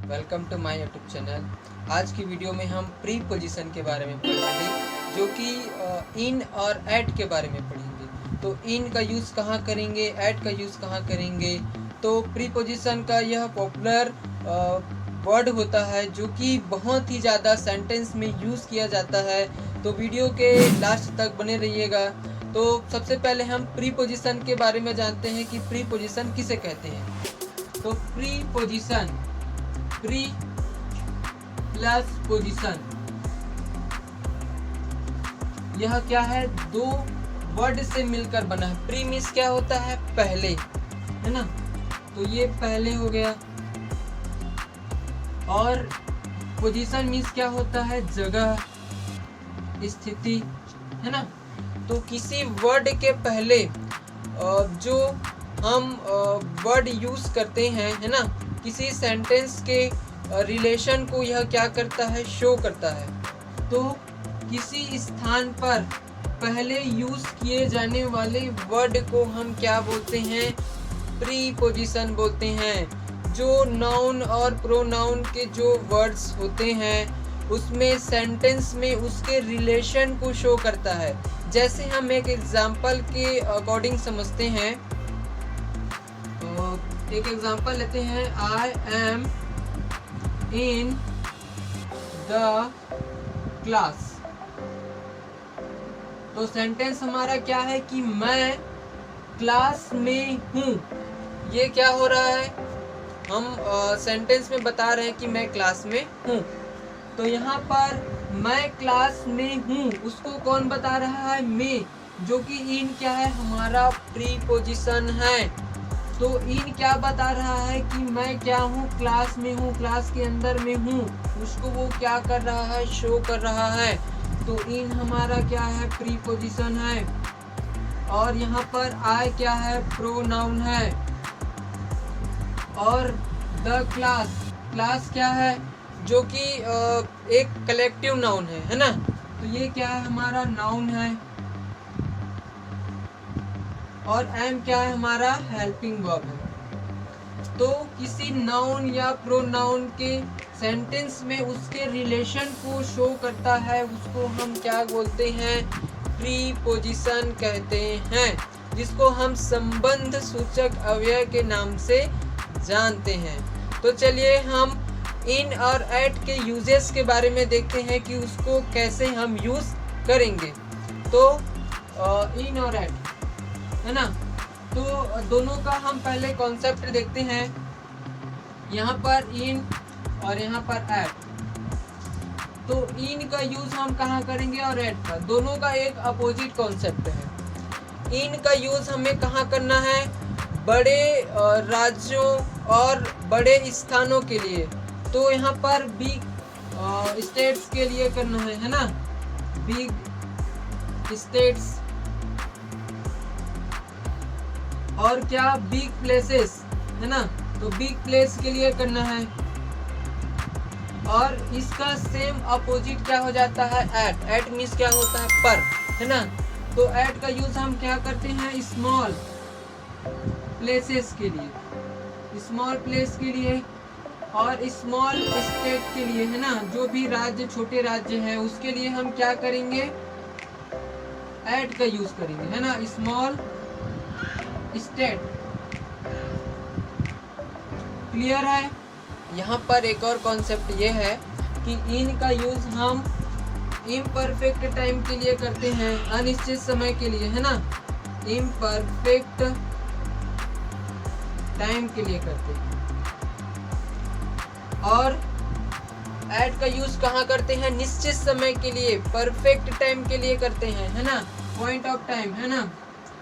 Welcome to my YouTube channel. आज की video में हम प्री पोजीशन के बारे में पढ़ेंगे, जो कि इन और ऐट के बारे में पढ़ेंगे। तो इन का यूज़ कहाँ करेंगे, ऐट का यूज़ कहाँ करेंगे। तो प्री पोजीशन का यह पॉपुलर वर्ड होता है जो कि बहुत ही ज़्यादा सेंटेंस में यूज़ किया जाता है। तो वीडियो के लास्ट तक बने रहिएगा। तो सबसे पहले हम प्री पोजीशन के बारे में जानते हैं कि प्री पोजीशन किसे कहते हैं। तो pre position, pre plus position, यह क्या है, दो वर्ड से मिलकर बना है। प्री मीन्स क्या होता है, पहले, है ना। तो ये पहले हो गया। और पोजीशन मीन्स क्या होता है, जगह, स्थिति, है ना। तो किसी वर्ड के पहले जो हम वर्ड यूज करते हैं, है ना, किसी सेंटेंस के रिलेशन को यह क्या करता है, शो करता है। तो किसी स्थान पर पहले यूज किए जाने वाले वर्ड को हम क्या बोलते हैं, प्री पोजीशन बोलते हैं। जो नाउन और प्रोनाउन के जो वर्ड्स होते हैं उसमें सेंटेंस में उसके रिलेशन को शो करता है। जैसे हम एक एग्जांपल के अकॉर्डिंग समझते हैं। एक एग्जांपल लेते हैं, I am in the class. तो सेंटेंस हमारा क्या है कि मैं क्लास में हूँ। ये क्या हो रहा है, हम सेंटेंस में बता रहे हैं कि मैं क्लास में हूँ। तो यहाँ पर मैं क्लास में हूँ उसको कौन बता रहा है, मैं, जो कि इन क्या है, हमारा प्री पोजीशन है। तो इन क्या बता रहा है कि मैं क्या हूँ, क्लास में हूँ, क्लास के अंदर में हूँ, उसको वो क्या कर रहा है, शो कर रहा है। तो इन हमारा क्या है, प्री पोजीशन है। और यहाँ पर आई क्या है, प्रोनाउन है। और द क्लास, क्लास क्या है, जो कि एक कलेक्टिव नाउन है ना। तो ये क्या है, हमारा नाउन है। और एम क्या है, हमारा हेल्पिंग वर्ब है। तो किसी नाउन या प्रोनाउन के सेंटेंस में उसके रिलेशन को शो करता है, उसको हम क्या बोलते हैं, प्री पोजीशन कहते हैं, जिसको हम संबंध सूचक अव्यय के नाम से जानते हैं। तो चलिए हम इन और ऐट के यूजेस के बारे में देखते हैं कि उसको कैसे हम यूज करेंगे। तो इन और ऐट, है ना। तो दोनों का हम पहले कॉन्सेप्ट देखते हैं। यहाँ पर इन और यहाँ पर ऐट। तो इन का यूज हम कहाँ करेंगे और ऐट का, दोनों का एक अपोजिट कॉन्सेप्ट है। इन का यूज हमें कहाँ करना है, बड़े राज्यों और बड़े स्थानों के लिए। तो यहाँ पर बिग स्टेट्स के लिए करना है ना, बिग स्टेट्स। और क्या, बिग प्लेसेस, है ना। तो बिग प्लेस के लिए करना है। और इसका सेम अपोजिट क्या हो जाता है, ऐट। ऐट मीन्स क्या होता है, पर, है ना। तो ऐट का यूज हम क्या करते हैं, स्मॉल प्लेसेस के लिए, स्मॉल प्लेस के लिए और स्मॉल स्टेट के लिए, है ना। जो भी राज्य, छोटे राज्य हैं, उसके लिए हम क्या करेंगे, ऐट का यूज करेंगे, है ना, स्मॉल स्टेट। क्लियर है। यहाँ पर एक और कॉन्सेप्ट ये है कि इन का यूज हम इम्परफेक्ट टाइम के लिए करते हैं, अनिश्चित समय के लिए, है ना, इम्परफेक्ट टाइम के लिए करते हैं। और ऐट का यूज कहाँ करते हैं, निश्चित समय के लिए, परफेक्ट टाइम के लिए करते हैं, है ना, पॉइंट ऑफ टाइम, है ना,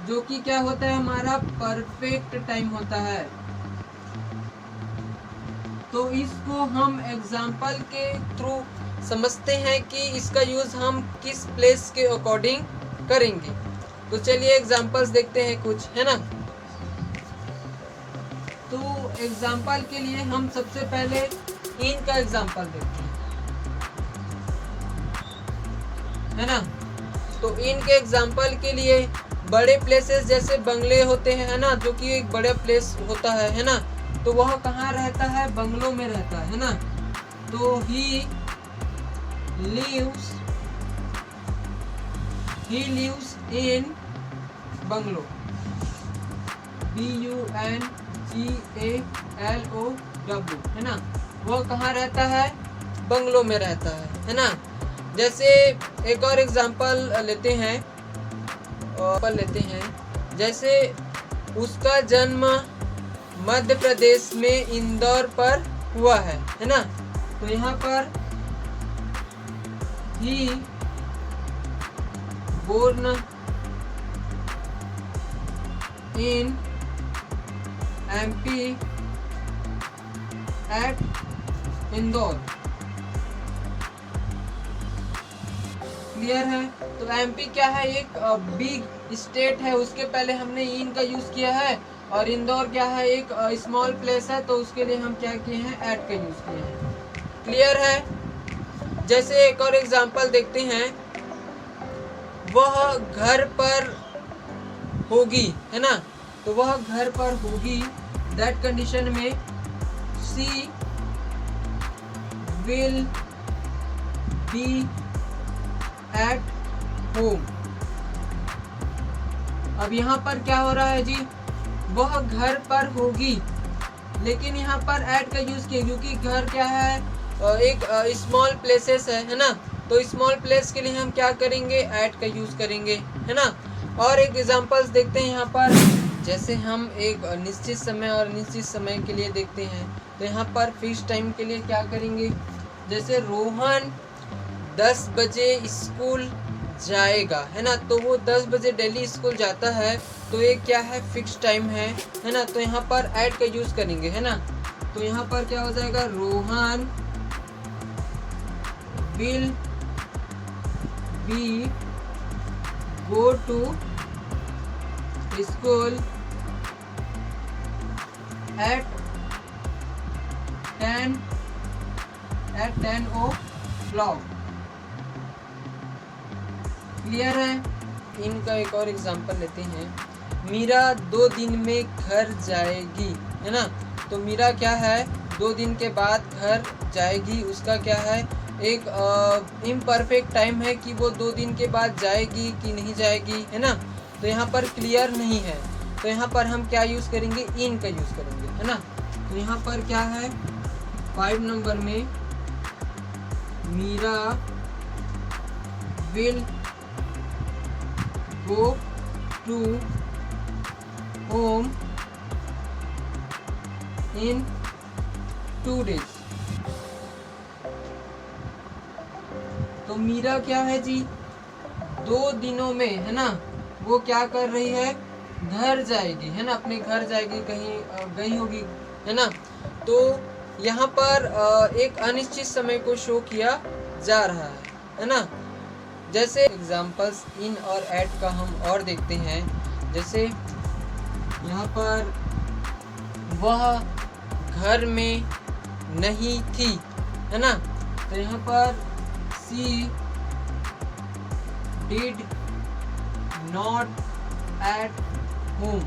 जो कि क्या होता है, हमारा परफेक्ट टाइम होता है। तो इसको हम एग्जाम्पल के थ्रू समझते हैं कि इसका यूज हम किस प्लेस के अकॉर्डिंग करेंगे। तो चलिए एग्जाम्पल्स देखते हैं कुछ, है ना। तो एग्जाम्पल के लिए हम सबसे पहले इन का एग्जाम्पल देखते हैं, है ना। तो इन के एग्जाम्पल के लिए बड़े प्लेसेस जैसे बंगले होते हैं, है ना, जो कि एक बड़ा प्लेस होता है ना। तो वह कहाँ रहता है? बंगलों में रहता है ना। तो he lives in bungalow, BUNGALOW, है ना। वह कहाँ रहता है? बंगलो में रहता है ना। जैसे एक और एग्जांपल लेते हैं, जैसे उसका जन्म मध्य प्रदेश में इंदौर पर हुआ है ना। तो यहाँ पर he born in MP at Indore. Clear है? तो MP क्या है? एक बिग स्टेट है, उसके पहले हमने इन का यूज किया है। और इंदौर क्या है? एक स्मॉल प्लेस है, तो उसके लिए हम क्या किए हैं? एट का यूज किए हैं। क्लियर है? जैसे एक और एग्जांपल देखते हैं, वह घर पर होगी, है ना। तो वह घर पर होगी, दैट कंडीशन में she will be at home. अब यहाँ पर क्या हो रहा है जी? वह घर पर होगी, लेकिन यहाँ पर एट का यूज किया, क्योंकि घर क्या है? एक स्मॉल प्लेसेस है ना। तो स्मॉल प्लेस के लिए हम क्या करेंगे? एट का यूज करेंगे, है ना। और एक एग्जांपल्स देखते हैं यहाँ पर, जैसे हम एक निश्चित समय और निश्चित समय के लिए देखते हैं। तो यहाँ पर फिक्स टाइम के लिए क्या करेंगे? जैसे रोहन 10 बजे स्कूल जाएगा, है ना। तो वो 10 बजे डेली स्कूल जाता है, तो ये क्या है? फिक्स टाइम है ना। तो यहाँ पर एट का यूज करेंगे, है ना। तो यहाँ पर क्या हो जाएगा? Rohan will be go to school at 10 o'clock। Clear है? इनका एक और एग्जांपल लेते हैं, मीरा 2 दिन में घर जाएगी, है ना। तो मीरा क्या है? 2 दिन के बाद घर जाएगी। उसका क्या है? एक इम्परफेक्ट टाइम है कि वो 2 दिन के बाद जाएगी कि नहीं जाएगी, है ना। तो यहाँ पर क्लियर नहीं है, तो यहाँ पर हम क्या यूज करेंगे? इन का यूज करेंगे, है ना। तो यहाँ पर क्या है? 5 नंबर में Meera will go to home in 2 days। तो मीरा क्या है जी? 2 दिनों में, है ना, वो क्या कर रही है? घर जाएगी, है ना। अपने घर जाएगी, कहीं गई होगी, है ना। तो यहाँ पर एक अनिश्चित समय को शो किया जा रहा है ना। जैसे एग्जाम्पल्स इन और एट का हम और देखते हैं, जैसे यहाँ पर वह घर में नहीं थी, है ना। तो यहाँ पर सी डिड नॉट एट होम।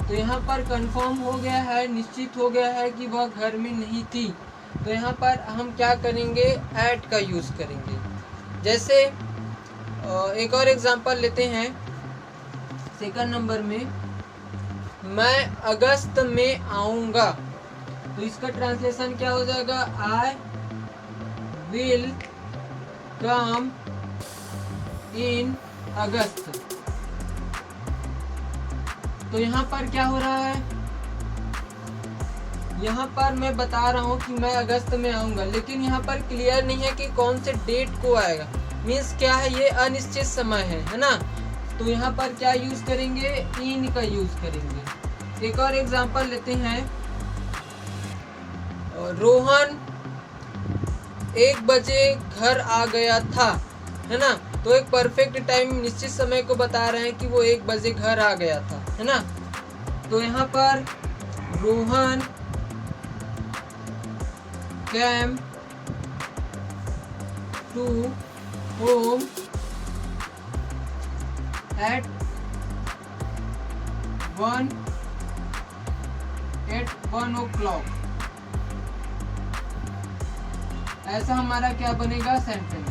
तो यहाँ पर कंफर्म हो गया है, निश्चित हो गया है कि वह घर में नहीं थी। तो यहाँ पर हम क्या करेंगे? एट का यूज करेंगे। जैसे एक और एग्जांपल लेते हैं, 2 नंबर में, मैं अगस्त में आऊँगा। तो इसका ट्रांसलेशन क्या हो जाएगा? आई विल कम इन अगस्त। तो यहाँ पर क्या हो रहा है? यहाँ पर मैं बता रहा हूँ कि मैं अगस्त में आऊँगा, लेकिन यहाँ पर क्लियर नहीं है कि कौन से डेट को आएगा। मीन्स क्या है? ये अनिश्चित समय है ना। तो यहाँ पर क्या यूज करेंगे? इन का यूज करेंगे। एक और एग्जांपल लेते हैं, रोहन 1 बजे घर आ गया था, है ना। तो एक परफेक्ट टाइम, निश्चित समय को बता रहे हैं कि वो 1 बजे घर आ गया था, है ना। तो यहाँ पर Rohan came to home at 1 at 1 o'clock। ऐसा हमारा क्या बनेगा sentence.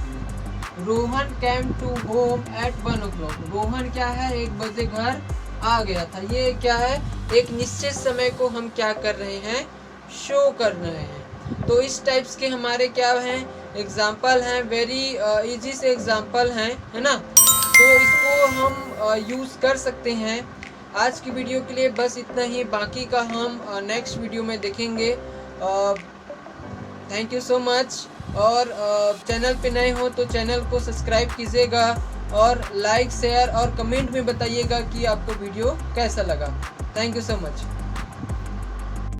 Rohan came to home at 1 o'clock। Rohan क्या है 1 बजे घर आ गया था। ये क्या है एक निश्चित समय को हम क्या कर रहे हैं शो कर रहे हैं। तो इस टाइप्स के हमारे क्या हैं एग्जाम्पल हैं, वेरी इजी से एग्जाम्पल हैं, है ना। तो इसको हम यूज़ कर सकते हैं। आज की वीडियो के लिए बस इतना ही, बाकी का हम नेक्स्ट वीडियो में देखेंगे। Thank you so much. और चैनल पे नए हो तो चैनल को सब्सक्राइब कीजिएगा और लाइक शेयर और कमेंट में बताइएगा कि आपको वीडियो कैसा लगा। Thank you so much.